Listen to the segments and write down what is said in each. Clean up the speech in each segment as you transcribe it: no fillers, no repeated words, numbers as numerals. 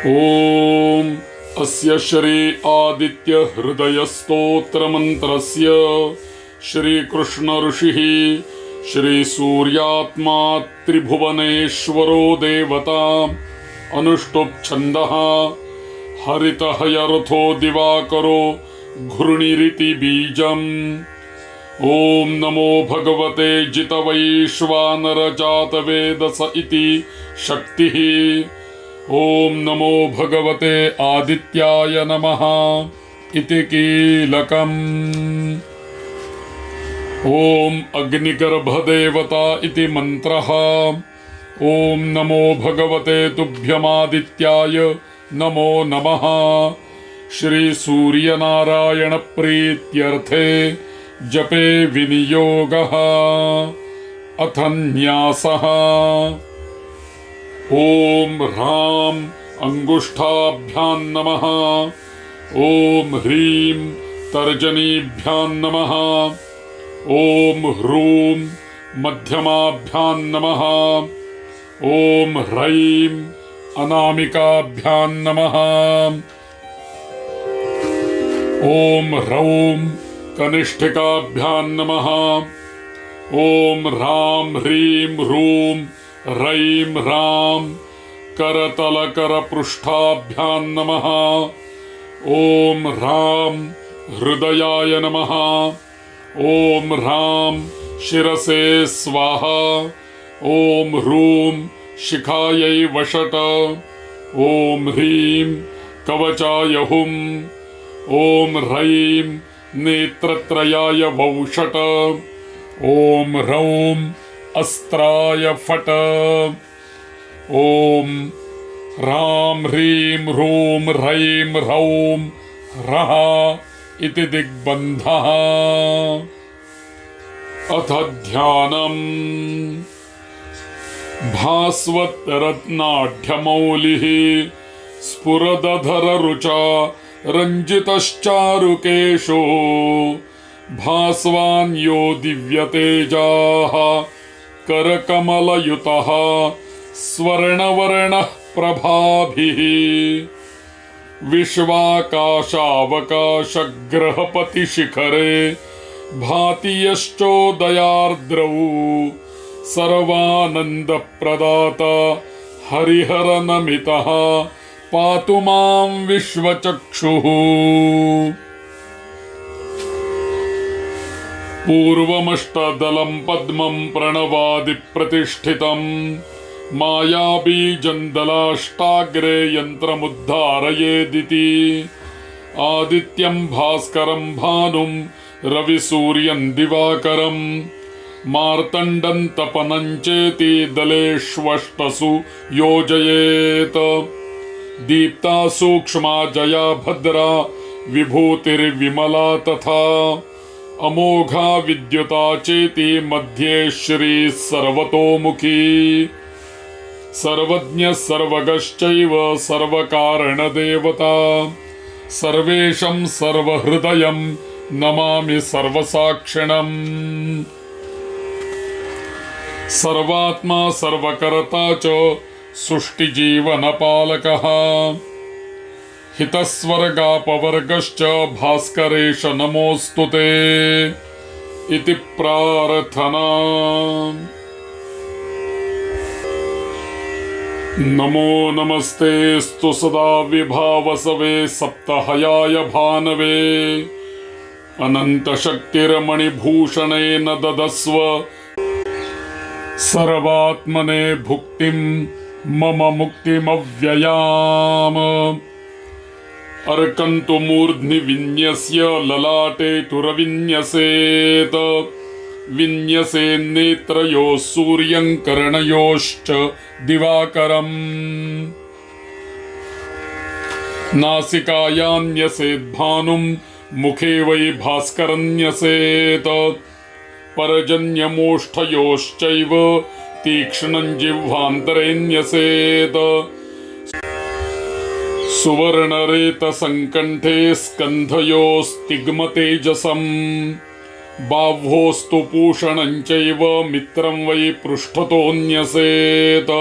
ओम अस्य श्री आदित्य हृदय स्तोत्र मंत्रस्य श्री कृष्ण ऋषिः श्री सूर्यात्मा त्रिभुवनेश्वरो देवता अनुष्टुप् छन्दः हरितहयरथो दिवाकरो घृणिरिति बीजम्। ओम नमो भगवते जितवैश्वानर जातवेदस इति शक्तिः। ओम नमो भगवते आदित्याय नमः इति कीलकम्। ओम अग्निगर्भदेवता इति मन्त्रः। ओम नमो भगवते तुभ्यमादित्याय नमो नमः। श्री सूर्यनारायण प्रीत्यर्थे जपे विनियोगः। अथ न्यासः। ओम ह्रां अंगुष्ठाभ्यां नमः। ओम ह्रीं तर्जनीभ्यां नमः। ओम ह्रूं मध्यमाभ्यां नमः। ओम ह्रैं अनामिकाभ्यां नमः। ओम ह्रौं कनिष्ठिकाभ्यां नमः। ओम ह्रां ह्रीं ह्रूं ह्रैं ह्रां करतलकरपृष्ठाभ्यां नमः। ओम ह्रां हृदयाय नमः। ओम ह्रां शिरसे स्वाहा। ओम ह्रूं शिखायै वषट। ओम ह्रीं कवचाय हुम्। ओम ह्रैं नेत्रत्रयाय वौषट। ओम ह्रौं अस्त्राय फट। ओम ह्रां ह्रीं ह्रूं ह्रैं ह्रौं ह्रः इति दिग्बन्धः। अथ ध्यानम्। भास्वत्रत्नाढ्यमौलिः स्फुरदधररुचा रञ्जितश्चारुकेशो भास्वान् यो दिव्यतेजाः करकमलयुतः स्वर्णवर्णः प्रभाभिः। विश्वाकाशावकाशग्रहपतिशिखरे भाति यश्चोदयार्द्रौ सर्वानन्दप्रदाता हरिहरनमितः पातु मां विश्वचक्षुः। पूर्वमष्टदलं पद्मं प्रणवादिप्रतिष्ठितं मायाबीजं दलाष्टाग्रे यन्त्रमुद्धारयेदिति। आदित्यं भास्करं भानुं रविसूर्यं दिवाकरं मार्तण्डं तपनं चेति दलेष्वष्टसु योजयेत्। दीप्ता सूक्ष्मा जया भद्रा विभूतिर्विमला तथा अमोघा विद्युता चेति मध्ये श्री सर्वतोमुखी। सर्वज्ञ सर्वगश्चैव सर्वकारणदेवता सर्वेशं सर्वहृदयं नमामि सर्वसाक्षिणम्। सर्वात्मा सर्वकर्ता च सृष्टिजीवनपालकः हितस्वर्गापवर्गश्च भास्करेश नमोऽस्तुते इति प्रार्थना। नमो नमस्तेस्तु सदा विभावसवे सप्तहयाय भानवे अनन्तशक्तिर्मणिभूषणेन ददस्व सर्वात्मने भुक्तिं मम मुक्तिमव्ययाम्। अर्कन्तु मूर्ध्नि विन्यस्य ललाटे तुरविन्यसेत्। विन्यसेन्नेत्रयोः सूर्यं कर्णयोश्च दिवाकरम्। नासिकायां न्यसेद्भानुं मुखे वै भास्करं न्यसेत्। पर्जन्यमोष्ठयोश्चैव तीक्ष्णं जिह्वान्तरे न्यसेत्। सुवर्णरेतसङ्कण्ठे स्कन्धयोस्तिग्मतेजसम्। बाह्वोस्तु पूषणं चैव मित्रं वै पृष्ठतो न्यसेत्।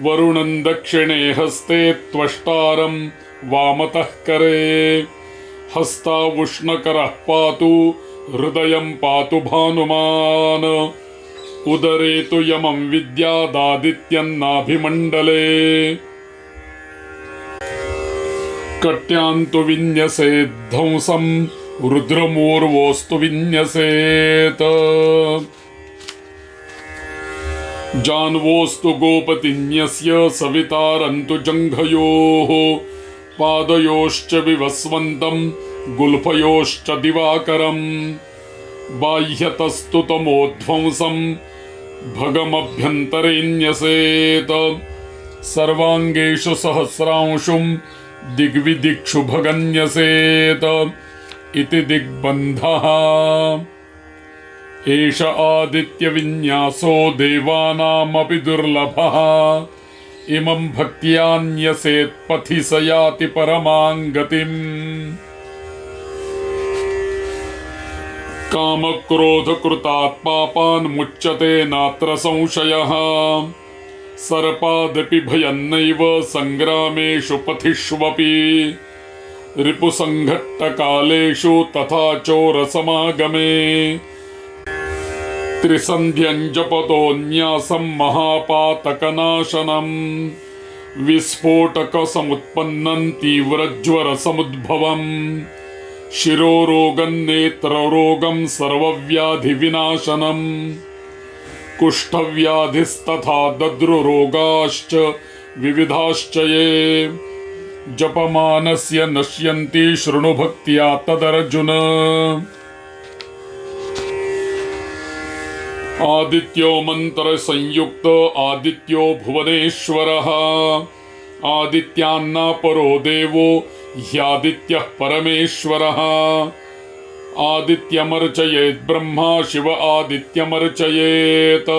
वरुणं दक्षिणे हस्ते त्वष्टारं वामतः करे हस्तावुष्णकरः पातु हृदयं पातु भानुमान् उदरे तु यमं विद्यादादित्यं नाभिमण्डले कट्यान्तु विन्यसेत् ध्वंसं रुद्रमूर्वोऽस्तु विन्यसेत् जान्वोऽस्तु गोपतिन्यस्य सवितारन्तु जङ्घयोः पादयोश्च विवस्वन्तं गुल्फयोश्च दिवाकरम् बाह्यतस्तु तमोध्वंसं भगमभ्यन्तरेण्यसेत् सर्वाङ्गेषु सहस्रांशुं दिग्विदिक्षु भगन्यसेत् इति दिग्बन्धः एष आदित्यविन्यासो देवानामपि दुर्लभः इमं भक्त्यान्यसेत् पथि स याति परमां गतिम् कामक्रोधकृतात् पापान् मुच्यते नात्र संशयः सर्पादपि भयन्नैव सङ्ग्रामेषु पथिष्वपि रिपुसङ्घट्टकालेषु तथा चोरसमागमे त्रिसन्ध्यं जपतोऽन्यासं महापातकनाशनं विस्फोटकसमुत्पन्नं तीव्रज्वरसमुद्भवम् शिरोरोगं नेत्ररोगं सर्वव्याधिविनाशनम् कुष्ठव्याधिस्तथा दद्रुरोगाश्च विविधाश्च ये जपमानस्य नश्यन्ति शृणु भक्त्या तदर्जुन आदित्यो मन्त्रसंयुक्त आदित्यो भुवनेश्वरः आदित्यान्नापरो देवो ह्यादित्यः परमेश्वरः आदित्यमर्चयेत् ब्रह्मा शिव आदित्यमर्चयेत्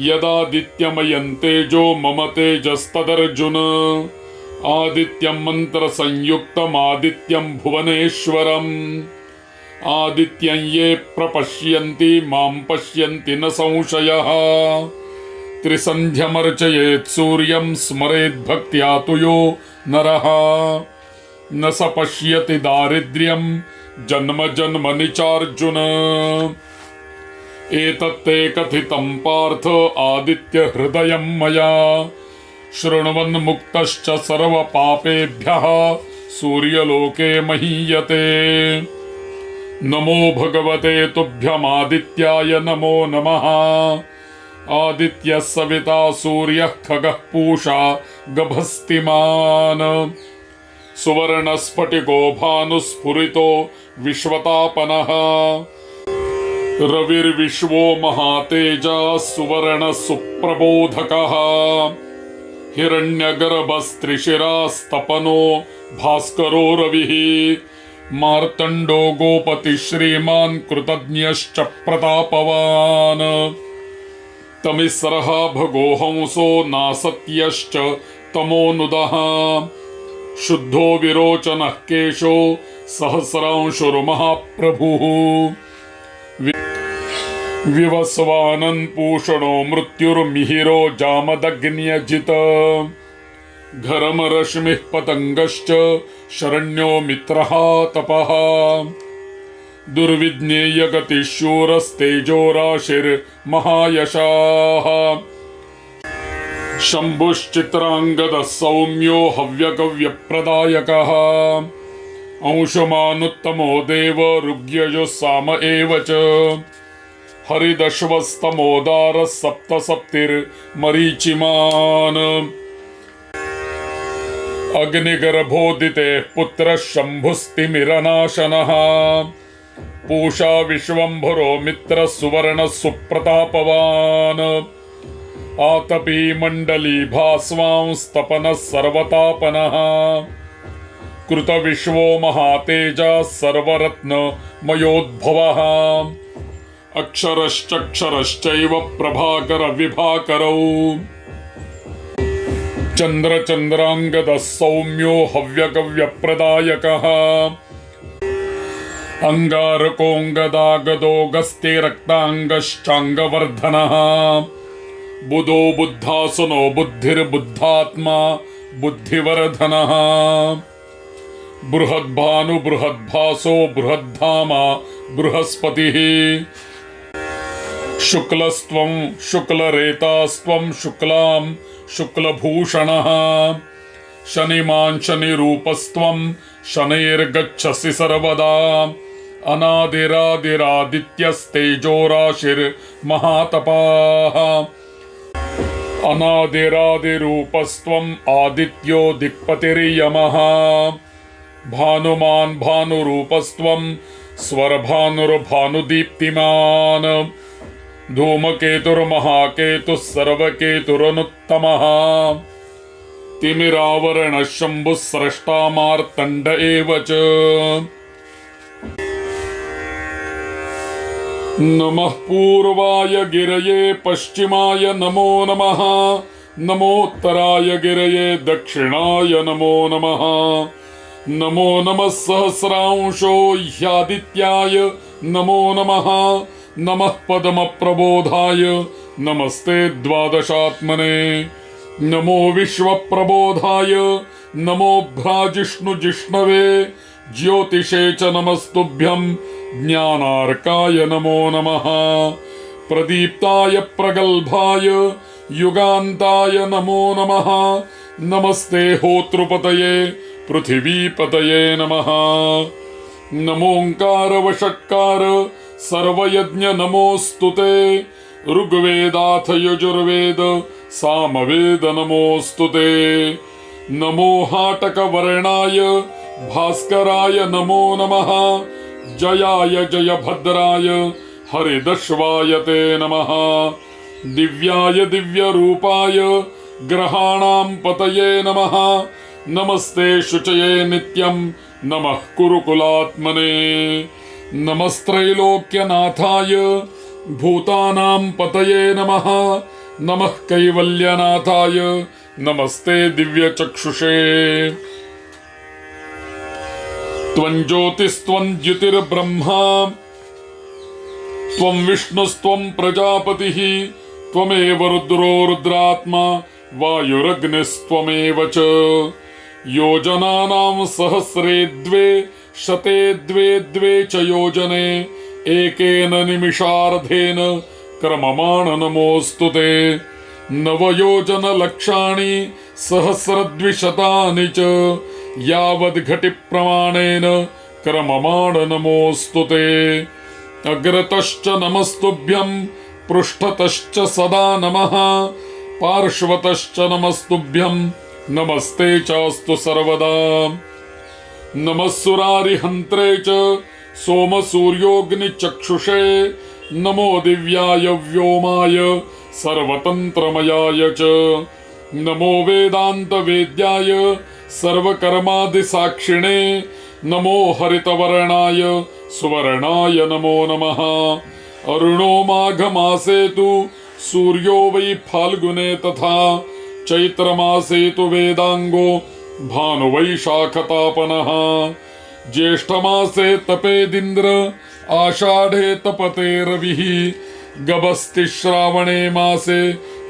यदादित्यमयं तेजो मम तेजस्तदर्जुन आदित्यं मन्त्रसंयुक्तमादित्यं भुवनेश्वरम् आदित्यं ये प्रपश्यन्ति मां पश्यन्ति न संशयः त्रिसन्ध्यमर्चयेत् सूर्यं स्मरेद्भक्त्या तु यो नरः न स पश्यति दारिद्र्यं जन्म जन्मनि चार्जुन एतत्ते कथितं पार्थ आदित्य हृदयं मया शृण्वन् मुक्तश्च सर्वपापेभ्यः सूर्यलोके महीयते नमो भगवते तुभ्यमादित्याय नमो नमः आदित्यः सविता सूर्यः खगः पूषा गभस्तिमान् सुवर्णस्फटिको भानुस्फुरितो विश्वतापनः रविर्विश्वो महातेजः सुवर्णः सुप्रबोधकः हिरण्यगर्भस्त्रिशिरास्तपनो भास्करो रविः मार्तण्डो गोपति श्रीमान् कृतज्ञश्च प्रतापवान् तमिस्रः भगो हंसो नासत्यश्च तमोनुदः शुद्धो विरोचनः केशो सहस्रांशुर्महाप्रभुः विवस्वानन् पूषणो मृत्युर्मिहिरो जामदग्न्यजित घरमरश्मिः पतङ्गश्च शरण्यो मित्रः तपः दुर्विज्ञेयगतिशूरस्तेजोराशिर्महायशाः शम्भुश्चित्राङ्गदः सौम्यो हव्यकव्यप्रदायकः अंशुमानुत्तमो देव ऋग्यजुः साम एव च हरिदश्वस्तमोदारः सप्तसप्तिर्मरीचिमान् अग्निगर्भोदितेः पुत्रः शम्भुस्तिमिरनाशनः पूषा विश्वम्भरो मित्रः सुवर्णः सुप्रतापवान् आतपी मण्डली भास्वांस्तपनः सर्वतापनः कृतविश्वो महातेजः सर्वरत्नमयोद्भवः अक्षरश्चक्षरश्चैव प्रभाकर विभाकरौ चन्द्रचन्द्राङ्गदः सौम्यो हव्यकव्यप्रदायकः अङ्गारकोऽङ्गदागदो गस्ते रक्ताङ्गश्चाङ्गवर्धनः बुधो बुद्धासनो बुद्धिर्बुद्धात्मा बुद्धिवर्धनः बृहद्भानु बृहद्भासो बृहद्धामा बृहस्पतिः शुक्लस्त्वं शुक्लरेतास्त्वं शुक्लां शुक्लभूषणः शनिमान् शनिरूपस्त्वं शनैर्गच्छसि सर्वदा अनादिरादिरादित्यस्तेजोराशिर्महातपाः अनादिरादिरूपस्त्वम् आदित्यो दिक्पतिर्यमः भानुमान् भानुरूपस्त्वं स्वरभानुर्भानुदीप्तिमान् धूमकेतुर्महाकेतुः सर्वकेतुरनुत्तमः तिमिरावरणः शम्भुः स्रष्टा मार्तण्ड एव च नमः पूर्वाय गिरये पश्चिमाय नमो नमः नमोत्तराय गिरये दक्षिणाय नमो नमः नमो नमः सहस्रांशो ह्यादित्याय नमो नमः नमः पद्मप्रबोधाय नमस्ते द्वादशात्मने नमो विश्वप्रबोधाय नमो भ्राजिष्णुजिष्णवे ज्योतिषे च नमस्तुभ्यं ज्ञानार्काय नमो नमः प्रदीप्ताय प्रगल्भाय युगान्ताय नमो नमः नमस्ते होतृपतये पृथिवीपतये नमः नमोऽङ्कार वषट्कार सर्वयज्ञ नमोऽस्तुते ऋग्वेदाथ यजुर्वेद सामवेद नमोऽस्तुते नमो हाटकवर्णाय भास्कराय नमो नमः जयाय जयभद्राय हरिदश्वाय ते नमः दिव्याय दिव्यरूपाय ग्रहाणां पतये नमः नमस्ते शुचये नित्यं नमः कुरुकुलात्मने नमस्त्रैलोक्यनाथाय भूतानां पतये नमः नमः कैवल्यनाथाय नमस्ते दिव्यचक्षुषे त्वं ज्योतिस्त्वं द्युतिर्ब्रह्मा त्वं विष्णुस्त्वं प्रजापतिः त्वमेव रुद्रो रुद्रात्मा वायुरग्निस्त्वमेव च योजनानां सहस्रे द्वे शते द्वे द्वे च योजने एकेन निमिषार्धेन क्रममाण नमोऽस्तु ते नवयोजनलक्षाणि सहस्रद्विशतानि च यावद्घटिप्रमाणेन क्रममाण नमोऽस्तु ते अग्रतश्च नमस्तुभ्यं पृष्ठतश्च सदा नमः पार्श्वतश्च नमस्तुभ्यं नमस्ते चास्तु सर्वदा नमः सुरारिहन्त्रे च सोमसूर्योऽग्निचक्षुषे नमो दिव्याय व्योमाय सर्वतन्त्रमयाय च नमो वेदान्तवेद्याय सर्वकर्मादिसाक्षिणे नमो हरितवर्णाय सुवर्णाय नमो नमः अरुणो माघमासे तु सूर्यो वै फाल्गुने तथा चैत्रमासे तु वेदांगो भानुवैशाखतापनः ज्येष्ठमासे तपेदिन्द्र आषाढे तपते रविः गभस्तिश्रावणे मासे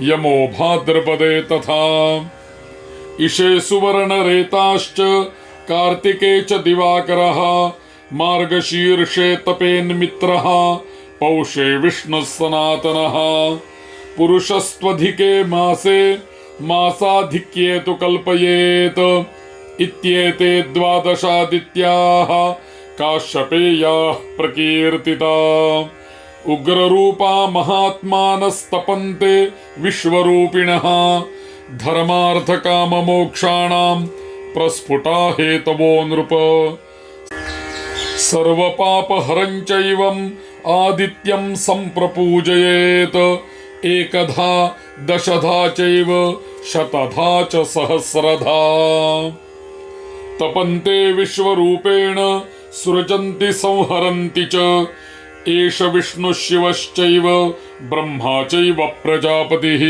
यमो भाद्रपदे तथा इषे सुवर्णरेताश्च कार्तिके च दिवाकरः मार्गशीर्षे तपेन्मित्रः पौषे विष्णुः सनातनः पुरुषस्त्वधिके मासे मासाधिक्ये तु कल्पयेत् इत्येते द्वादशादित्याः काश्यपेयाः प्रकीर्तिता उग्ररूपा महात्मानस्तपन्ते विश्वरूपिणः धर्मार्थकाममोक्षाणां प्रस्फुटा हेतवो नृप सर्वपापहरं चैवम् आदित्यं सम्प्रपूजयेत् एकधा दशधा चैव शतधा च सहस्रधा तपन्ते विश्वरूपेण सृजन्ति संहरन्ति च एष विष्णुः शिवश्चैव ब्रह्मा चैव प्रजापतिः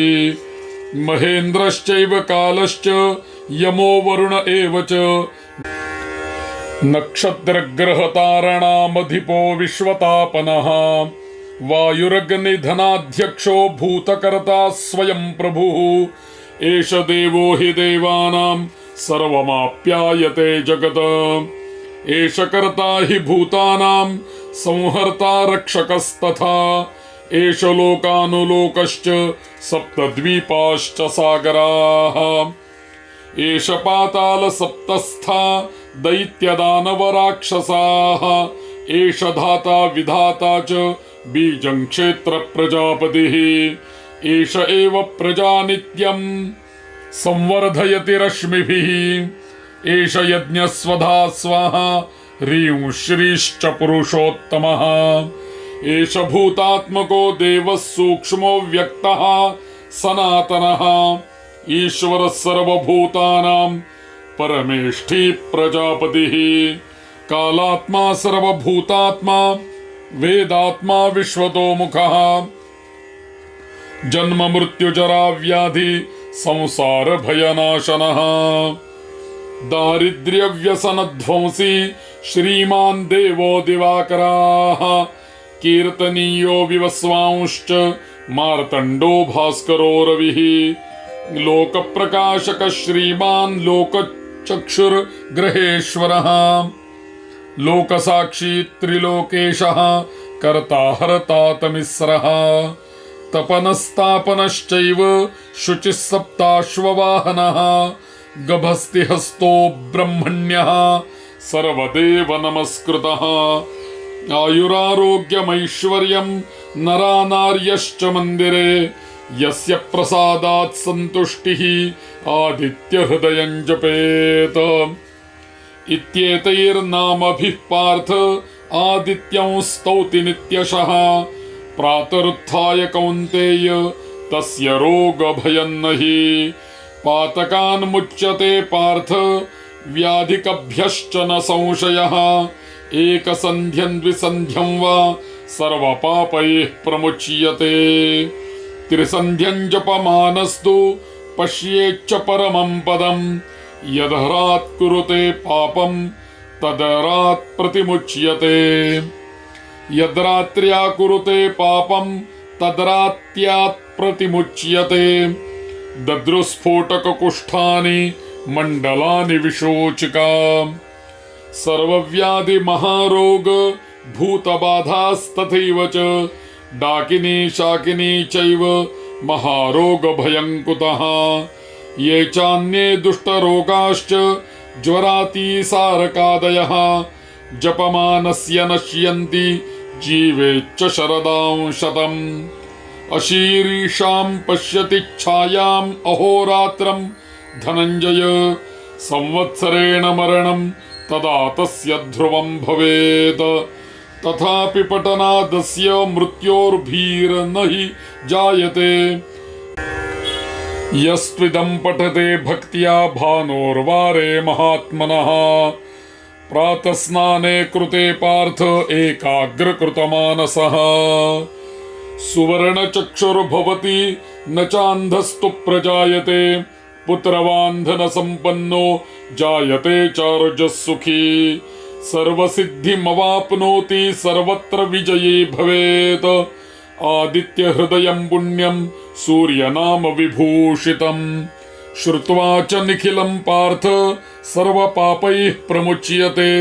महेन्द्रश्चैव कालश्च यमो वरुण एव च नक्षत्रग्रहतारणामधिपो विश्वतापनः वायुरग्निधनाध्यक्षो भूतकर्ता स्वयं प्रभुः एष देवो हि देवानां सर्वमाप्यायते जगत् एष कर्ता हि भूतानां संहर्ता रक्षकस्तथा एष लोकानुलोकश्च सप्तद्वीपाश्च सागराः एष पाताल सप्तस्था दैत्यदानवराक्षसाः एष धाता विधाता च बीजं क्षेत्र प्रजापतिः एष एव प्रजा नित्यं संवर्धयति रश्मिभिः एष यज्ञस्वधा स्वाहा ह्रीं श्रीश्च पुरुषोत्तमः एष भूतात्मको देवः सूक्ष्मो व्यक्तः सनातनः ईश्वरः सर्वभूतानां परमेष्ठी प्रजापतिः कालात्मा सर्वभूतात्मा वेदात्मा विश्वतोमुखः जन्म मृत्यु जरा व्याधि संसार भयनाशनः दारिद्र्य व्यसन ध्वंसी श्रीमान् देवो दिवाकराः कीर्तनीयो विवस्वांश्च मार्तण्डो भास्करो रविः लोक प्रकाशक श्रीमान् लोकचक्षुर्ग्रहेश्वरः लोकसाक्षी त्रिलोकेशः कर्ता हर्ता तमिस्रः तपनस्तापनश्चैव शुचिः सप्ताश्ववाहनः गभस्तिहस्तो ब्रह्मण्यः सर्वदेव नमस्कृतः आयुरारोग्यमैश्वर्यं नरानार्यश्च मन्दिरे यस्य प्रसादात् सन्तुष्टिः आदित्यहृदयं जपेत इत्येतैर्नामभिः पार्थ आदित्यं स्तौति नित्यशः प्रातरुत्थाय कौन्तेय तस्य रोगभयं नहि पातकान् मुच्यते पार्थ व्याधिकभ्यश्च न संशयः एकसन्ध्यं द्विसन्ध्यं वा सर्वपापैः प्रमुच्यते त्रिसन्ध्यं जपमानस्तु पश्येच्च परमं पदं यदहरात् कुरुते पापं तदरात् प्रतिमुच्यते यद्रात्र्या कुरुते पापं तद्रात्यात् प्रतिमुच्यते दद्रुस्फोटककुष्ठानि मण्डलानि विशोचिका सर्वव्याधि महारोग भूतबाधास्तथैव च डाकिनी शाकिनी चैव महारोगभयङ्कुतः ये चान्ये दुष्टरोगाश्च ज्वरातिसारकादयः जपमानस्य नश्यन्ति जीवेच्च शरदां शतम् अशीरीषां पश्यति छायाम् अहोरात्रं धनञ्जय संवत्सरेण मरणं तदा तस्य ध्रुवं भवेत् तथापि पठनादस्य मृत्योर्भीर्न हि जायते यस्त्विदं पठते भक्त्या भानोर्वारे महात्मनः प्रातस्नाने कृते पार्थ एकाग्रकृतमानसः सुवर्णचक्षुर्भवति न चान्धस्तु प्रजायते पुत्रवान् धनसम्पन्नो जायते चारुजः सुखी सर्वसिद्धिमवाप्नोति सर्वत्र विजयी भवेत् आदित्यहृदयं पुण्यं सूर्यनाम विभूषितम् श्रुत्वा च निखिलं पार्थ सर्वपापैः प्रमुच्यते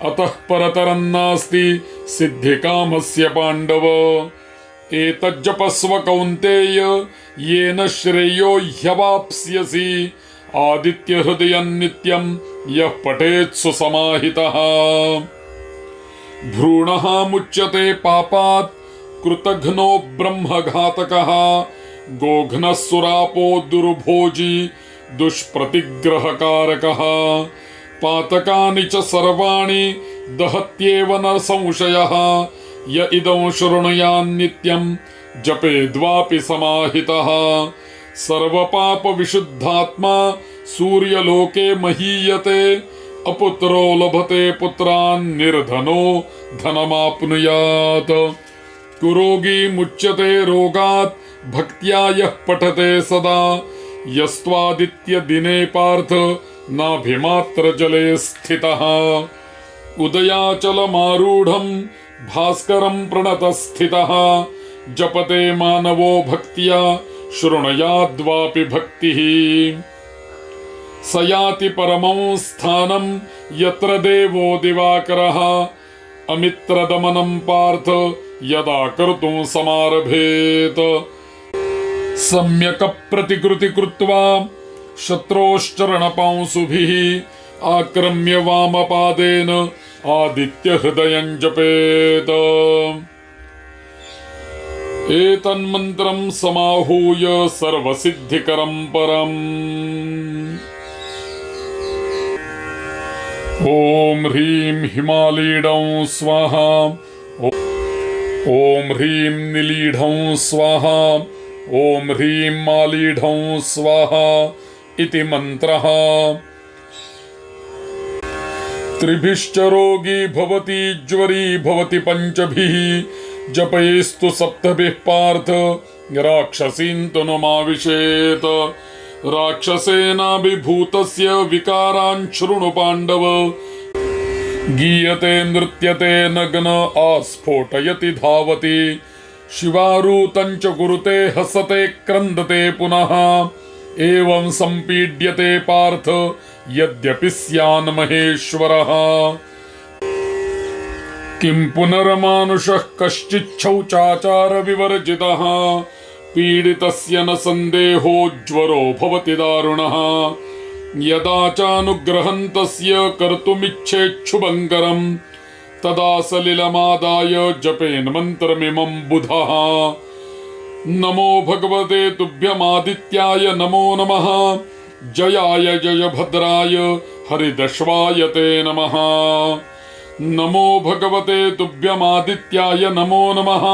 अतः परतरं नास्ति सिद्धिकामस्य पाण्डव एतज्जपस्व कौन्तेय येन श्रेयो ह्यवाप्स्यसि आदित्यहृदयं नित्यं यः पठेत् सुसमाहितः भ्रूणः मुच्यते पापात् कृतघ्नो ब्रह्मघातकः गोघ्नः सुरापो दुर्भोजी दुष्प्रतिग्रहकारकः पातकानि च सर्वाणि दहत्येव न संशयः य इदं शृणुयान्नित्यं जपेद्वापि समाहितः सर्वपापविशुद्धात्मा सूर्यलोके महीयते अपुत्रो लभते पुत्रान् निर्धनो धनमाप्नुयात् कुरोगी मुच्यते रोगात् भक्त्या यः पठते सदा यस्त्वादित्य दिने पार्थ नाभिमात्र जले स्थितः उदयाचलमारूढं भास्करं प्रणतस्थितः जपते मानवो भक्त्या शृणुयाद्वापि भक्तिः स याति परमं स्थानं यत्र देवो दिवाकरः अमित्रदमनं पार्थ यदा कर्तुं समारभेत सम्यक् प्रतिकृति कृत्वा शत्रोश्चरणपांसुभिः आक्रम्य वामपादेन आदित्य हृदयं जपेत एतन्मन्त्रं समाहूय सर्वसिद्धिकरं परम् ॐ ह्रीं हिमालीढं स्वाहा ॐ ह्रीं नीलीढं स्वाहा ॐ ह्रीं मालीढं स्वाहा इति मन्त्रः त्रिभिश्च रोगी भवति ज्वरी भवति पञ्चभिः जपयेस्तु सप्तभिः पार्थ राक्षसीन् तु नुमाविशेत् राक्षसेनाभिभूतस्य विकारान् शृणु पाण्डव गीयते नृत्यते नग्न आस्फोटयति धावति शिवारूतं च कुरुते हसते क्रन्दते पुनः एवं सम्पीड्यते पार्थ यद्यपि स्यान् महेश्वरः किं पुनर्मानुषः कश्चिच्छौचाचार विवर्जितः पीडितस्य न सन्देहो ज्वरो भवति दारुणः यदा चानुग्रहं तस्य कर्तुमिच्छेच्छुभङ्करम् तदा सलिलमादाय जपेन् मन्त्रमिमं बुधः नमो भगवते तुभ्यमादित्याय नमो नमः जयाय जयभद्राय हरिदश्वाय ते नमः नमो भगवते तुभ्यमादित्याय नमो नमः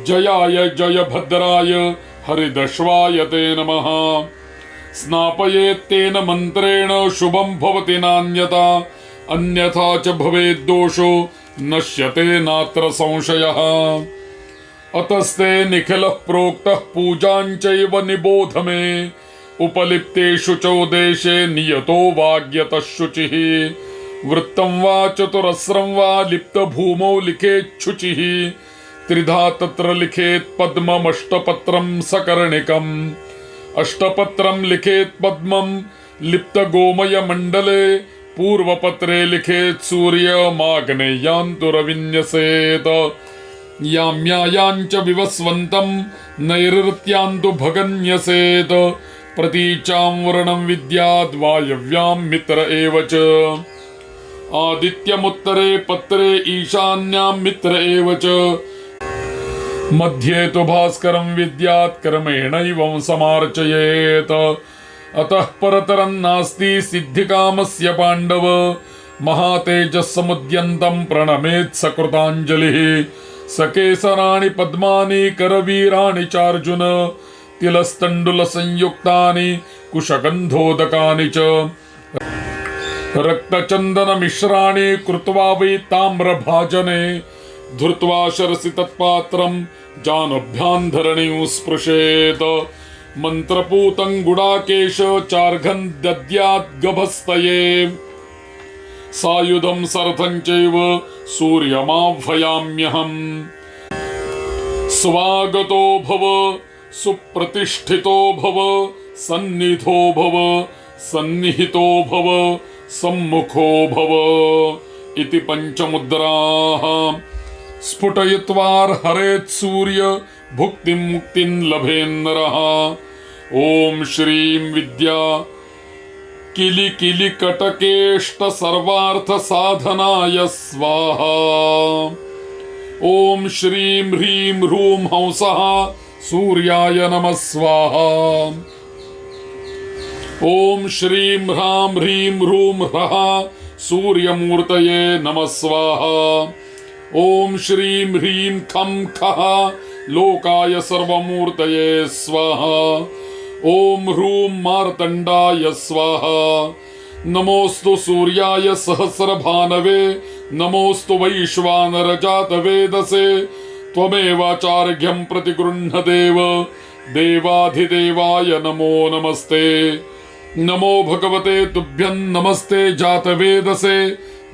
जयाय जयभद्राय हरिदश्वाय ते नमः स्नापयेत्तेन मन्त्रेण शुभं भवति नान्यथा अन्यथा च भवेद्दोषो नश्यते नात्र संशयः अतस्ते निखिलः प्रोक्तः पूजाञ्चैव निबोध मे उपलिप्तेषु च देशे नियतो वाग्यतः शुचिः वृत्तं वा चतुरस्रं वा लिप्तभूमौ लिखेच्छुचिः त्रिधा तत्र लिखेत् पद्ममष्टपत्रं सकर्णिकम् अष्टपत्रं लिखेत् पद्मं लिप्तगोमयमण्डले पूर्वपत्रे लिखेत् सूर्यमाग्नेयान्तु रविन्यसेत् याम्यायाञ्च विवस्वन्तं नैऋत्यान्तु भगन्यसेत् प्रतीचां वर्णं विद्याद् वायव्यां मित्र एव च आदित्यमुत्तरे पत्रे ईशान्यां मित्र एव च मध्ये तु भास्करं विद्यात् क्रमेणैवं समार्चयेत् अतः परतरं नास्ति सिद्धिकामस्य पाण्डव महातेजस्समुद्यन्तं प्रणमेत् सकृताञ्जलिः सकेसराणि पद्मानि करवीराणि चार्जुन तिलस्तण्डुलसंयुक्तानि कुशगन्धोदकानि च रक्तचन्दनमिश्राणि कृत्वा वै ताम्रभाजने धृत्वा शरसि तत्पात्रं जानुभ्यां धरणीं स्पृशेत् मन्त्रपूतं गुडाकेश चार्घं दद्यात् गभस्तये सायुधं सरथं चैव सूर्यमाह्वयाम्यहम् स्वागतो भव सुप्रतिष्ठितो भव सन्निधो भव सन्निहितो भव सम्मुखो भव इति पञ्चमुद्राः स्फुटयित्वा हरेत् सूर्य भुक्तिं मुक्तिं लभेन्नरः ॐ श्रीं विद्या किलिकिलिकटकेष्ट सर्वार्थ साधनाय स्वाहा ॐ श्रीं ह्रीं ह्रूं हंसः सूर्याय नमः स्वाहा ॐ श्रीं ह्रां ह्रीं ह्रूं ह्रः सूर्यमूर्तये नमः स्वाहा ॐ श्रीं ह्रीं खं खः लोकाय सर्वमूर्तये स्वाहा ॐ ह्रूं मार्तण्डाय स्वाहा नमोऽस्तु सूर्याय सहस्रभानवे नमोऽस्तु वैश्वानरजातवेदसे त्वमेवाचार्घ्यं प्रतिगृह्णदेव देवाधिदेवाय नमो नमस्ते नमो भगवते तुभ्यं नमस्ते जातवेदसे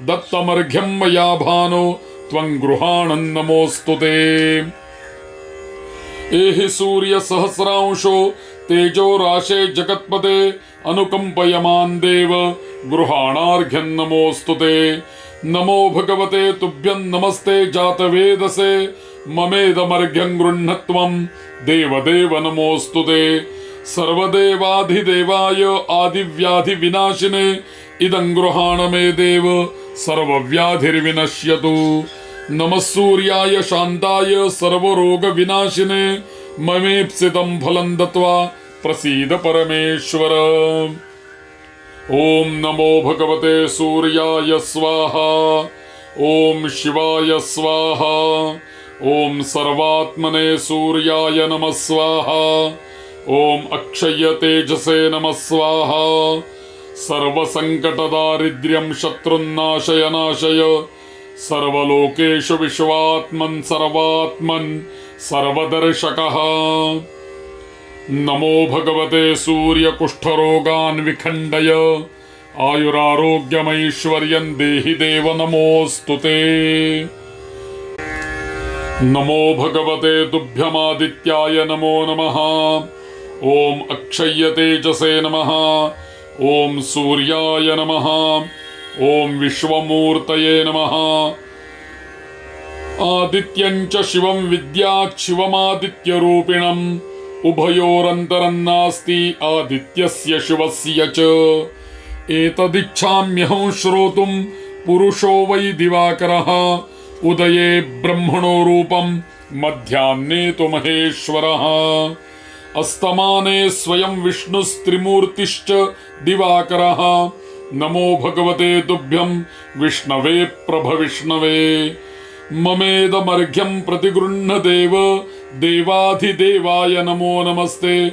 दत्तमर्घ्यं मया भानो त्वं गृहाणं नमोऽस्तुते। एहि सूर्य सहस्रांशो तेजो राशे जगत्पते अनुकंपयमान देव गृहाणार्घ्यं नमोऽस्तुते। नमो भगवते तुभ्यं नमस्ते जातवेदसे ममेदमर्घ्यं गृह्णत्वं देवदेव नमोऽस्तुते। सर्वदेवाधिदेवाय आदिव्याधिविनाशिने इदं गृहाण मे देव सर्वव्याधिर्विनश्यतु। नमः सूर्याय शान्ताय सर्वरोगविनाशिने ममेप्सितं फलं दत्वा प्रसीद परमेश्वर। ओम नमो भगवते सूर्याय स्वाहा। ओम शिवाय स्वाहा। ओम सर्वात्मने सूर्याय नमः स्वाहा। ओम अक्षय तेजसे नमः स्वाहा। सर्वसंकटदारिद्र्यं शत्रुन्नाशय नाशय सर्वलोकेषु विश्वात्मन् सर्वात्मन् सर्वदर्शकः। नमो भगवते सूर्य कुष्ठरोगान् विखण्डय आयुरारोग्यमैश्वर्यं देहि देव नमोऽस्तुते। नमो भगवते तुभ्यमादित्याय नमो नमः। ओम अक्षय तेजसे नमः। ओम सूर्याय नमः। ओम विश्वमूर्तये नमः। आदित्यं च शिवं विद्यात् शिवमादित्यरूपिणम् उभयोरन्तरं नास्ति आदित्यस्य शिवस्य च। एतदिच्छाम्यहं श्रोतुं पुरुषो वै दिवाकरः उदये ब्रह्मणो रूपं मध्याह्ने तु महेश्वरः। अस्तमाने स्वयं विष्णुस्त्रिमूर्तिश्च दिवाकरः। नमो भगवते तुभ्यं विष्णवे प्रभविष्णवे। ममेदमर्घ्यं प्रतिगृह्ण देव देवाधिदेवाय नमो नमस्ते।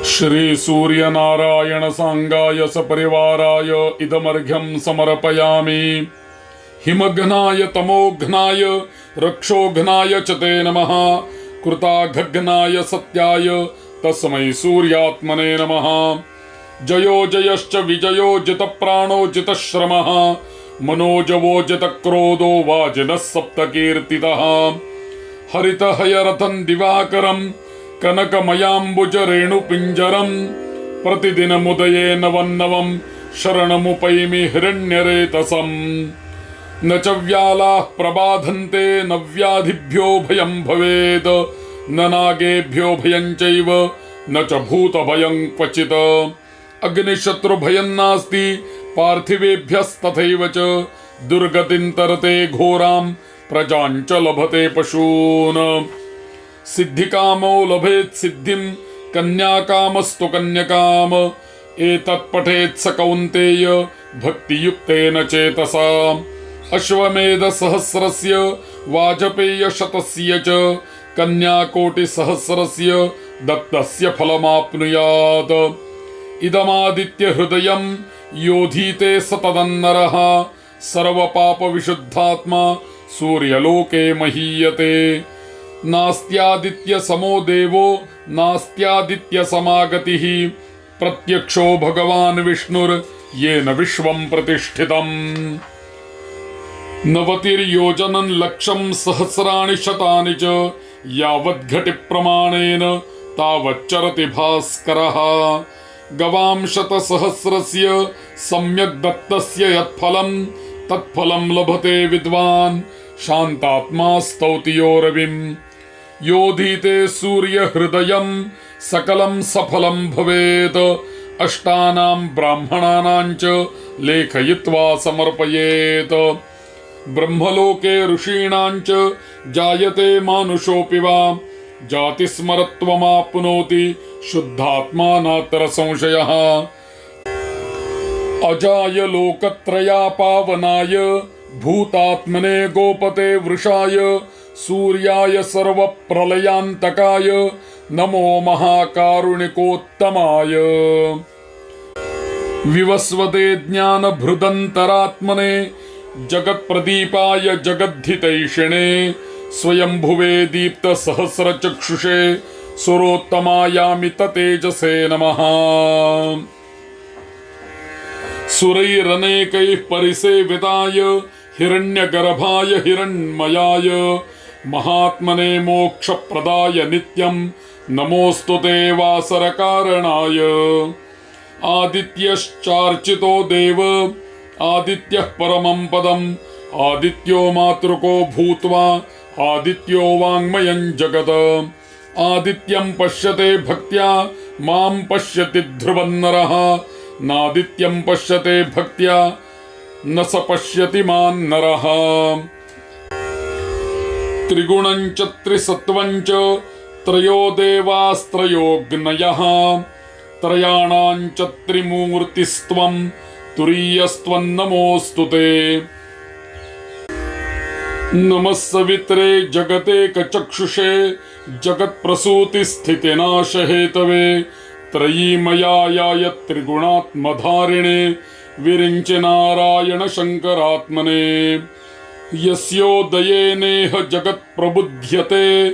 श्री सूर्य नारायण सांगाय सपरिवाराय इदमर्घ्यं समर्पयामि। हिमघ्नाय तमोघ्नाय रक्षोघ्नाय च ते नमः। कृताघघ्नाय सत्याय तस्मै सूर्यात्मने नमः। जयो जयश्च विजयो जितप्राणो जितश्रमः मनोजवो जितक्रोधो वाजिनः सप्तकीर्तितः। हरितहयरथं दिवाकरं कनकमयाम्बुजरेणुपिञ्जरं प्रतिदिनमुदये नवन्नवं शरणमुपैमि हिरण्यरेतसम्। न च व्यालाः प्रबाधन्ते न व्याधिभ्यो भयं भवेत् न नागेभ्यो भयं चैव न च भूतभयं क्वचित्। अग्निशत्रुभयं नास्ति पार्थिवेभ्यस्तथैव च दुर्गतिं तरते घोरां प्रजां च लभते पशून्। सिद्धिकामो लभेत् सिद्धिं कन्याकामस्तु कन्यकाम्। एतत् पठेत् स कौन्तेय भक्तियुक्तेन चेतसा। अश्वमेधसहस्रस्य वाजपेयशतस्य च कन्याकोटिसहस्रस्य दत्तस्य फलमाप्नुयात्। इदमादित्यहृदयं योधीते सतदन्नरः सर्वपापविशुद्धात्मा सूर्यलोके महीयते। नास्त्यादित्यसमो देवो नास्त्यादित्यसमागतिः प्रत्यक्षो भगवान् विष्णुर्येन विश्वं प्रतिष्ठितम्। नवतिर्योजनं लक्षं सहस्राणि शतानि च यावद्घटिप्रमाणेन तावच्चरति भास्करः। गवां शतसहस्रस्य सम्यक् दत्तस्य यत्फलं तत्फलं लभते विद्वान् शान्तात्मा स्तौति यो रविम्। योधीते सूर्यहृदयं सकलं सफलं भवेत्। अष्टानां ब्राह्मणानां च लेखयित्वा समर्पयेत्। ब्रह्मलोके ऋषीणां च जायते मानुषोऽपि वा जातिस्मरत्वमाप्नोति शुद्धात्मा नात्र संशयः। अजाय लोकत्रया पावनाय भूतात्मने गोपते वृषाय सूर्याय सर्वप्रलयान्तकाय नमो महाकारुणिकोत्तमाय। विवस्वते ज्ञानभृदन्तरात्मने जगत्प्रदीपाय जगद्धितैषिणे स्वयंभुवे दीप्तसहस्रचक्षुषे सुरोत्तमायामि ततेजसे नमः। सुरैरनेकैः परिसेविताय हिरण्यगर्भाय हिरण्मयाय महात्मने मोक्षप्रदाय नित्यं नमोऽस्तु ते वासरकारणाय। आदित्यश्चार्चितो देव आदित्यः परमं पदम् आदित्यो मातृको भूत्वा आदित्यो वाङ्मयं जगत्। आदित्यं पश्यते भक्त्या मां पश्यति ध्रुवं नरः नादित्यं पश्यते भक्त्या न स पश्यति मां नरः। त्रिगुणं च त्रिसत्त्वं च त्रयो देवास्त्रयोऽग्नयः त्रयाणां च त्रिमूर्तिस्त्वं तुरीयस्त्वं नमोऽस्तु ते। नमः सवित्रे जगतेकचक्षुषे जगत्प्रसूतिस्थितिनाशहेतवे त्रयीमयाय त्रिगुणात्मधारिणे विरिञ्चि नारायण शङ्करात्मने। यस्योदयेनेह जगत्प्रबुध्यते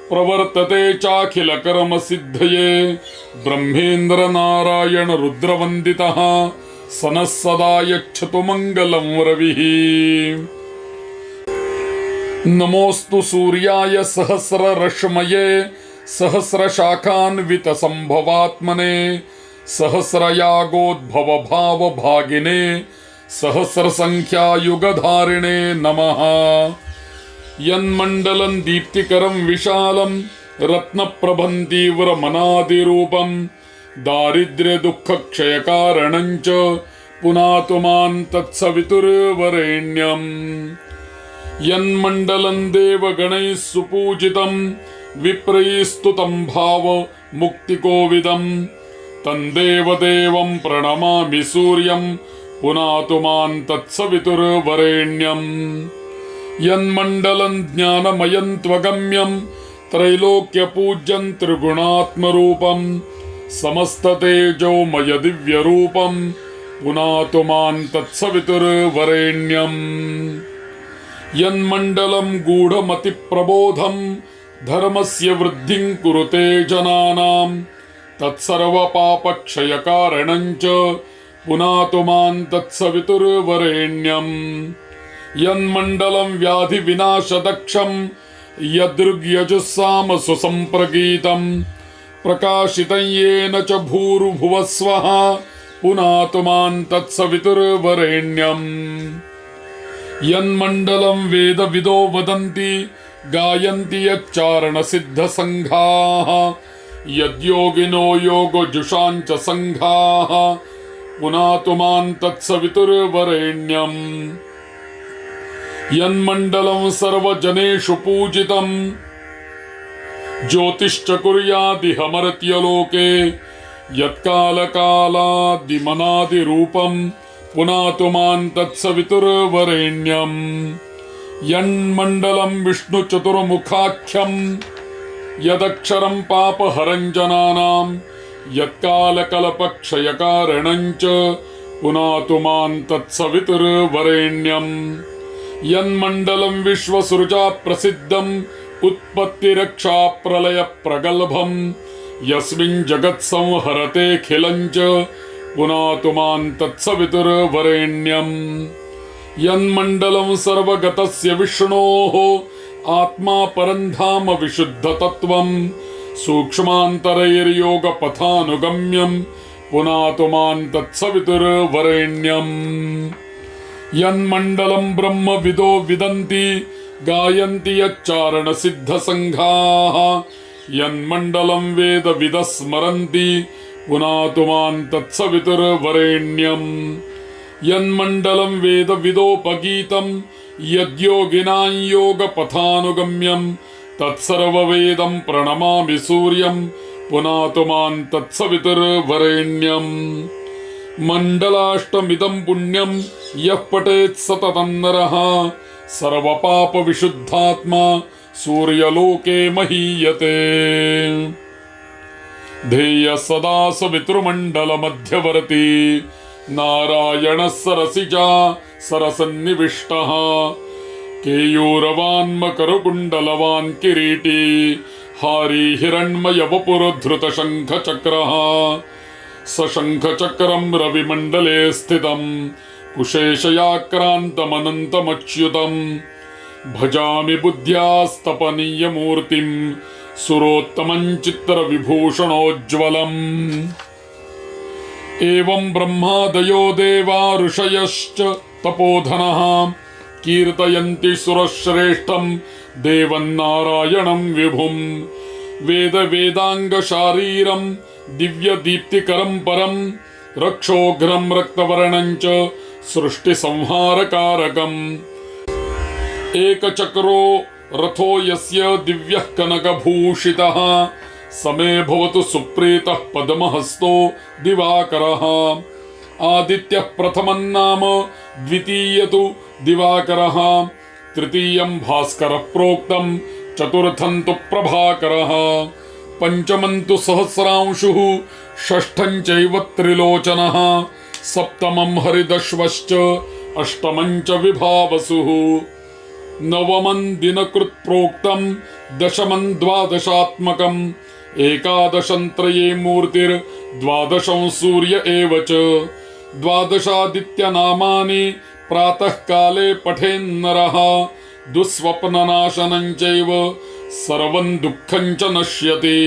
प्रवर्तते चाखिलकर्मसिद्धये ब्रह्मेन्द्र नारायण रुद्रवन्दितः स नः सदा यच्छतु मङ्गलं रविः। नमोऽस्तु सूर्याय सहस्ररश्मये सहस्रशाखान्वितसम्भवात्मने सहस्रयागोद्भवभावभागिने सहस्रसङ्ख्यायुगधारिणे नमः। यन्मण्डलं दीप्तिकरं विशालं रत्नप्रभं तीव्रमनादिरूपं दारिद्र्यदुःखक्षयकारणं च पुनातु मां तत्सवितुर्वरेण्यम्। यन्मण्डलं देवगणैः सुपूजितं विप्रैस्तुतं भावमुक्तिकोविदं तं देवदेवं प्रणमामि सूर्यं पुनातु मां तत्सवितुर्वरेण्यम्। यन्मण्डलं ज्ञानमयं त्वगम्यं त्रैलोक्यपूज्यं त्रिगुणात्मरूपं समस्ततेजोमय दिव्यरूपं पुनातु मां तत्सवितुर्वरेण्यम्। यन्मण्डलं गूढमतिप्रबोधं धर्मस्य वृद्धिं कुरुते जनानां तत्सर्वपापक्षयकारणं च पुनातु मां तत्सवितुर्वरेण्यम्। यन्मण्डलं व्याधिविनाशदक्षं यदृग्यजुस्सामसुसम्प्रगीतं प्रकाशितं येन च भूर्भुवस्वः पुनातु मां तत्सवितुर्वरेण्यम्। यन्मण्डलं वेदविदो वदन्ति गायन्ति यच्चारणसिद्धसङ्घाः यद्योगिनो योगजुषां च सङ्घाः पुनातु मां तत्सवितुर्वरेण्यम्। यन्मण्डलं सर्वजनेषु पूजितं ज्योतिश्च कुर्यादिह मर्त्यलोके यत्कालकालादिमनादिरूपं पुनातु मां तत्सवितुर्वरेण्यम्। यन्मण्डलं विष्णुचतुर्मुखाख्यं यदक्षरं पापहरं जनानां यत्कालकल्पक्षयकारणं च पुनातु मां तत्सवितुर्वरेण्यम्। यन्मण्डलं विश्वसृजा प्रसिद्धम् उत्पत्तिरक्षाप्रलयप्रगल्भं यस्मिन् जगत्संहरतेऽखिलं च पुनातु मां तत्सवितुर्वरेण्यम्। यन्मण्डलं सर्वगतस्य विष्णोः आत्मा परन्धाम विशुद्धतत्त्वं सूक्ष्मान्तरैर्योगपथानुगम्यं पुनातु मां तत्सवितुर्वरेण्यम्। यन्मण्डलं ब्रह्मविदो विदन्ति गायन्ति यच्चारणसिद्धसङ्घाः यन्मण्डलं वेदविदः स्मरन्ति पुनातु मां तत्सवितुर्वरेण्यम्। यन्मण्डलं वेदविदोपगीतं यद्योगिनां योगपथानुगम्यं तत्सर्ववेदं प्रणमामि सूर्यं पुनातु मां तत्सवितुर्वरेण्यम्। मण्डलाष्टमिदं पुण्यं यः पठेत् सततं नरः सर्वपापविशुद्धात्मा सूर्यलोके महीयते। ध्येय सदा सवितृमण्डलमध्यवर्ती नारायणः सरसिजा सरसन्निविष्टः केयूरवान्मकरकुण्डलवान् किरीटी हारी हिरण्मयवपुरधृतशङ्खचक्रः सशङ्खचक्रं रविमण्डले स्थितं कुशेशयाक्रान्तमनन्तमच्युतं भजामि बुद्ध्यास्तपनीयमूर्तिं सुरोत्तमं चित्रविभूषणोज्ज्वलम् एवं ब्रह्मादयो देवा ऋषयश्च तपोधनः कीर्तयन्ति सुरश्रेष्ठं देवं नारायणं विभुं वेदाङ्गशारीरं दिव्यदीप्तिकरं परं रक्षोघ्रं रक्तवर्णं च सृष्टिसंहारकारकम् एकचक्रो रथो यस्य दिव्यः कनकभूषितः समे भवतु सुप्रीतः पद्महस्तो दिवाकरः आदित्यः प्रथमं नाम द्वितीय तु दिवाकरः तृतीयं भास्करः प्रोक्तं चतुर्थं तु प्रभाकरः पंचमं तु सहस्रांशुः षष्ठं चैव त्रिलोचनः सप्तमं हरिदश्वश्च अष्टमं च विभावसुः नवमं दिनकृत् प्रोक्तं दशमं द्वादशात्मकम् एकादशं त्रये मूर्तिर्द्वादशं सूर्य एव च द्वादशादित्यनामानि प्रातःकाले पठेन्नरः दुःस्वप्ननाशनं चैव सर्वं दुःखं च नश्यति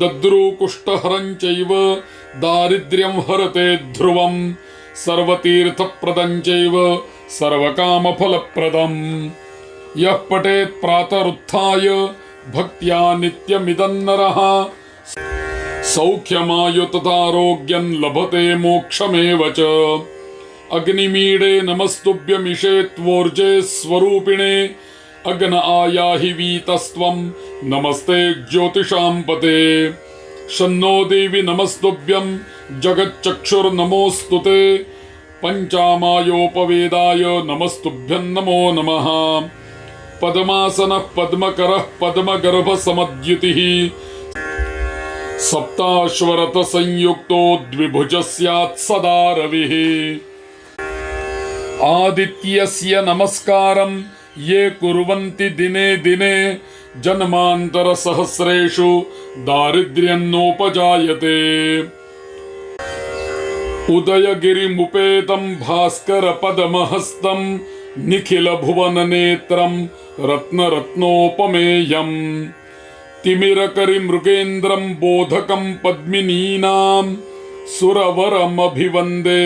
दद्रुकुष्ठहरं चैव दारिद्र्यं हरते ध्रुवं सर्वतीर्थप्रदं चैव सर्वकामफलप्रदम् यः पठेत् प्रातरुत्थाय भक्त्या नित्यमिदं नरः सौख्यमायु तथारोग्यं लभते मोक्षमेव च अग्निमीडे नमस्तुभ्यमिषे त्वोर्जे स्वरूपिणे अग्न आयाहि वीतस्त्वं नमस्ते ज्योतिषां पते शन्नो देवी नमस्तुभ्यं जगच्चक्षुर्नमोऽस्तुते पंचामायोपवेदाय नमस्तुभ्यं नमो नमः पद्मासनः पद्मकरः पद्मगर्भसमद्युतिः सप्ताश्वरथसंयुक्तो द्विभुजः स्यात् सदा रविः आदित्यस्य नमस्कारं ये कुर्वन्ति दिने दिने जन्मान्तरसहस्रेषु दारिद्र्यं नोपजायते उदयगिरिमुपेतं भास्करपद्महस्तं निखिलभुवननेत्रं रत्नरत्नोपमेयम् तिमिरकरिमृगेन्द्रं बोधकं पद्मिनीनां सुरवरमभिवन्दे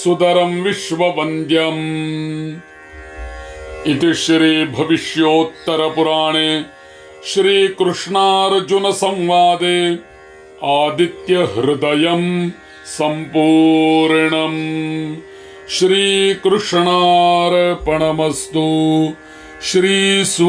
सुदरं विश्ववन्द्यम् इति श्री भविष्योत्तरपुराणे श्रीकृष्णार्जुनसंवादे आदित्यहृदयं सम्पूर्णम् श्रीकृष्णार्पणमस्तु श्रीसूर्यार्पणमस्तु।